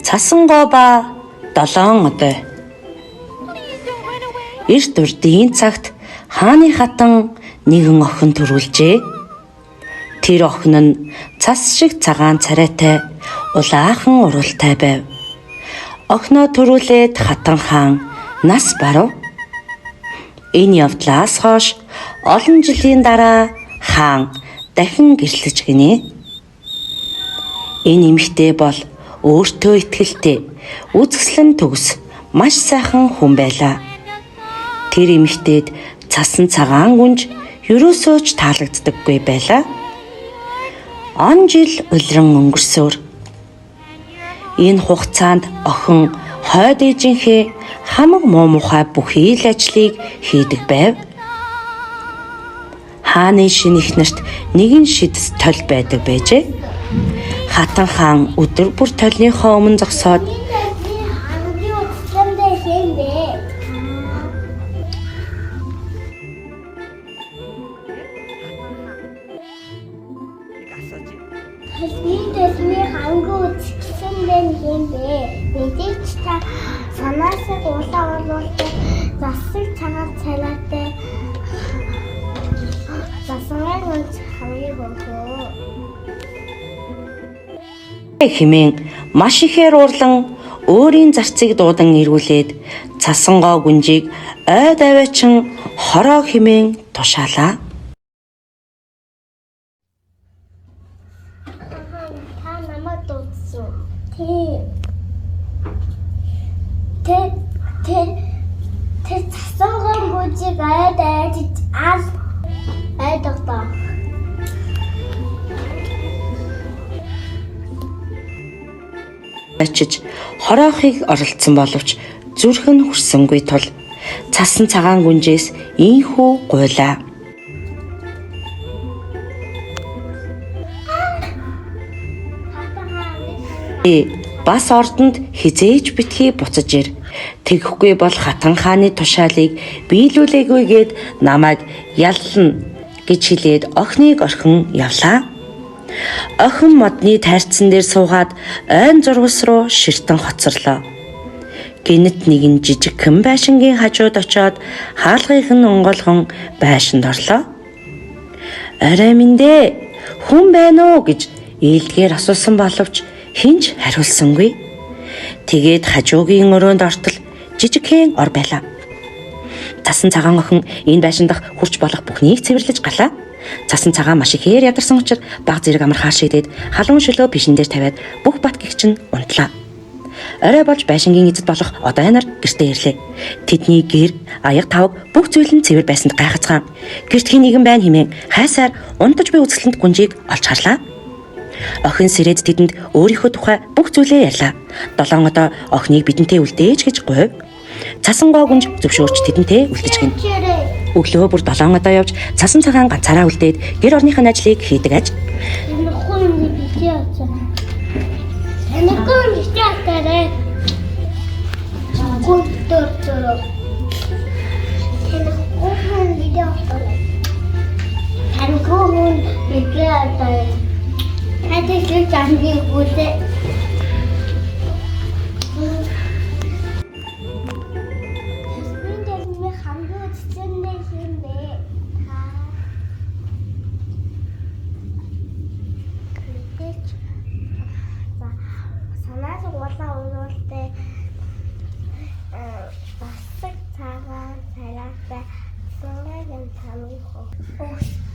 Цасангоо ба 7 одой. Эрт урдын цагт хааны хатан нэгэн охин төрүүлжээ. Тэр охин нь цас шиг цагаан царайтай улаахан уралтай байв. Охиноо төрүүлээд хатан хаан нас барав. Энэ явдлаас хойш олон жилийн дараа хаан дахин гэрлэж гинэ. Энэ эмэгтэй бол өөртөө итгэлтэй, үзэсгэлэн төгс, маш сайхан хүн байлаа. Тэр эмэгтэйд цасан цагаан гүнж ерөөсөө ч таалагддаггүй байлаа. Он жил улиран өнгөрсөөр энэ хугацаанд охин хойд ээжийнхээ хамаг муу мухай бүхий л ажлыг хийдэг байв. Хааны шинэ эхнэрт нэгэн шидэс толь байдаг байжээ. Хатан хаан өдөр бүр толныхоо өмнө зогсоод Төлний хангуу үзсэн байх юм бэ. Мэдээч та санаасаа улаан оруулалтаа засаг цагаан царайтай засаг хамгийн хөрхөө хэмээн маш ихээр уурлан өөрийн зарцыг дуудан ирүүлээд цасангоо гүнжийг ойд аваачин хороо хэмээн тушаалаа. Та намайг дуудсан. Тэ засангоо гүнжийг ойд аваачих ал айдагтаа. Ачиж хороохыг оролцсон боловч зүрх нь хүрсэнгүй тул цасан цагаан гүнжээс ийхүү гуйлаа. Бас ордонд хизээж битгий буцаж ир. Тэгэхгүй бол хатан хааны тушаалыг биелүүлээгүйгээд намайг яллна гэж хэлээд охиныг орхин явлаа. Охин модны тайрцсан дээр суугаад ойн зургас руу ширтэн хоцорлоо. Гэнэт нэгэн жижигхэн байшингийн хажууд очоод хаалгыг нь онгойлгон байшинд орлоо. "Орой минь дээ, хүн байна уу?" гэж ээлдгээр асуусан боловч хинж хариулсангүй. Тэгээд хажуугийн өрөөнд ортол жижигхэн ор байлаа. Цасан цагаан охин энэ байшин дах хурч болох бүхнийг цэвэрлэж галаа. Цасан цагаан маш ихээр ядарсан учраас баг зэрэг амар хаашигдээд халуун шөлөө пишин дээр тавиад бүх бат гихч нь унтлаа. Орой болж байшингийн эзэд болох одой нар гэртээ ирлээ. Тэдний гэр, аяг тавг бүх зүйл нь цэвэр байсанд гайхацгаан. Гэрт хин нэгэн байна хэмээн хайсаар унтаж буй үзэсгэлэнт гүнжийг олж харлаа. Охин сэрээд тэдэнд өөрийнхөө тухай бүх зүйлээ ярьлаа. 7 одоо охиныг бидэнтэй үлдээж гэж гуйв. Цасангоо гүнж зөвшөөрч тэдэнтэй үлдэж гин. Өглөө бүр 7 одоо явж цасан цагаан ганцаараа үлдээд гэр орныхын ажлыг хийдэг аж. Энэ хүн битээ очоо. Энэ хүн битээ атаарай. Гүртөрөө. Энэ хүн битээ атаарай. Энэ хүн битээ атаарай. Хатаа чамгийн үдээ.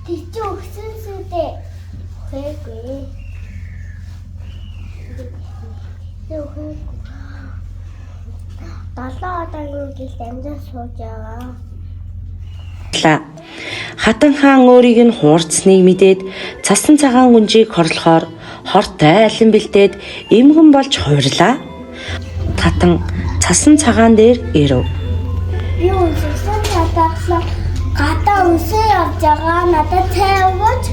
Тэч өгсөн сүдээ хөөгүй. Далаа одоогийн гэл амжаа сууж байгаа. Хатан хаан өөрийг нь хуурцсныг мэдээд цасан цагаан гүнжийг хорлохоор хортой алин бэлдээд эмгэн болж хуйрлаа. Хатан цасан цагаан дээр ирэв. Би үнссэн чадахлаа. Гадаа үсээ явж байгаа надад цай өгөөч.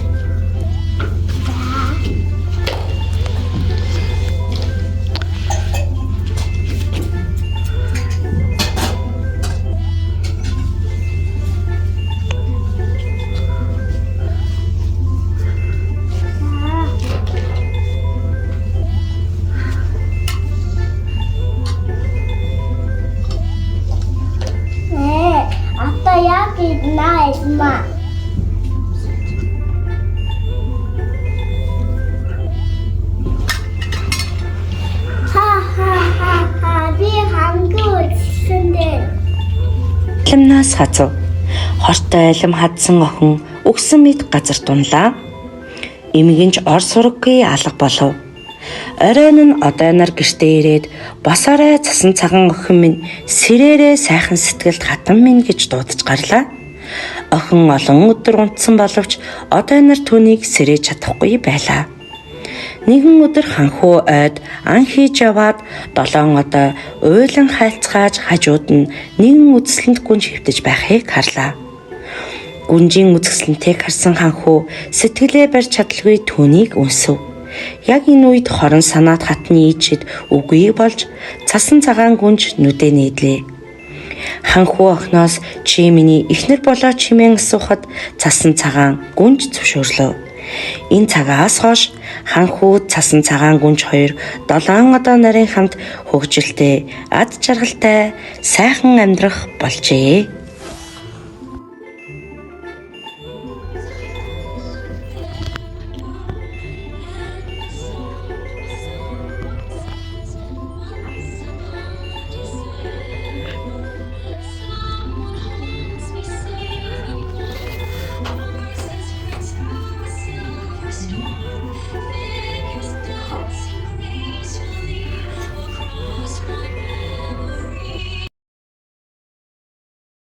маа. Ха би хангуу үзсэндээ. Алимнаас хазав. Хортой алим хадсан охин өгсөн мэд газар дунлаа. Эмгэнж ор сураггүй алга болов. Оройн нь одойноор гэртээ ирээд босоорой цасан цагаан охин минь сэрээрээ сайхан сэтгэлд хатан минь гэж дуудаж гарлаа. Охин олон өдөр унтсан боловч одойноор түүнийг сэрээж чадахгүй байлаа. Нэгэн өдөр ханхуу ойд ан хийж яваад 7 одоо уйлан хайлцгааж хажууд нь нэгэн үзэсгэлэнт гүнж хөвтөж байхыг харлаа. Гүнжийн үзэсгэлэнтийг харсан ханхуу сэтгэлээ барьж чадалгүй түүнийг үнсэв. Яг энэ үед хорон санаад хатны ичид үгүй болж цасан цагаан гүнж нүдэ нээдлээ. Ханхуу охиноос чи миний эхнэр болоо чимээн асуухад цасан цагаан гүнж зөвшөөрлөө. Энэ цагаас хойш ханхуу цасан цагаан гүнж хоёр 7 одоо нарын хамт хөгжилтэй, ад жаргалтай, сайхан амьдрах болжээ.